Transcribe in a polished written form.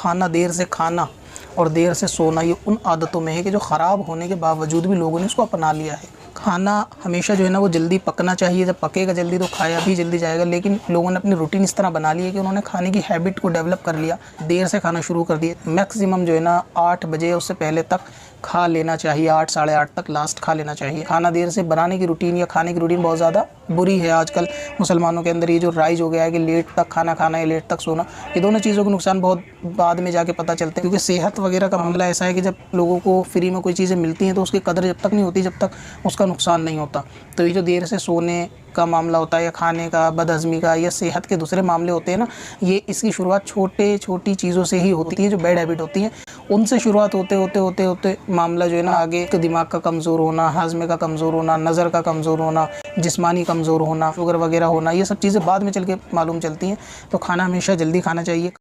खाना देर से खाना और देर से सोना ये उन आदतों में है कि जो ख़राब होने के बावजूद भी लोगों ने इसको अपना लिया है। खाना हमेशा जो है ना वो जल्दी पकना चाहिए, जब पकेगा जल्दी तो खाया भी जल्दी जाएगा, लेकिन लोगों ने अपनी रूटीन इस तरह बना ली है कि उन्होंने खाने की हैबिट को डेवलप कर लिया, देर से खाना शुरू कर दिया। मैक्सिमम जो है ना 8 बजे उससे पहले तक खा लेना चाहिए, 8 साढ़े 8 तक लास्ट खा लेना चाहिए। खाना देर से बनाने की रूटीन या खाने की रूटीन बहुत ज़्यादा बुरी है आजकल मुसलमानों के अंदर। ये जो राइज हो गया है कि लेट तक खाना खाना है, लेट तक सोना, ये दोनों चीज़ों के नुकसान बहुत बाद में जाके पता चलते हैं, क्योंकि सेहत वगैरह का मामला ऐसा है कि जब लोगों को फ्री में कोई चीज़ें मिलती हैं तो उसकी कदर जब तक नहीं होती जब तक उसका नुकसान नहीं होता। तो ये जो देर से सोने का मामला होता है या खाने का, बदहज़मी का या सेहत के दूसरे मामले होते हैं ना, ये इसकी शुरुआत छोटी चीज़ों से ही होती है। जो बैड हैबिट होती हैं उनसे शुरुआत होते मामला जो है ना आगे दिमाग का कमज़ोर होना, हाजमे का कमज़ोर होना, नज़र का कमज़ोर होना, जिस्मानी कमज़ोर होना, शुगर वगैरह होना, ये सब चीज़ें बाद में चल के मालूम चलती हैं। तो खाना हमेशा जल्दी खाना चाहिए।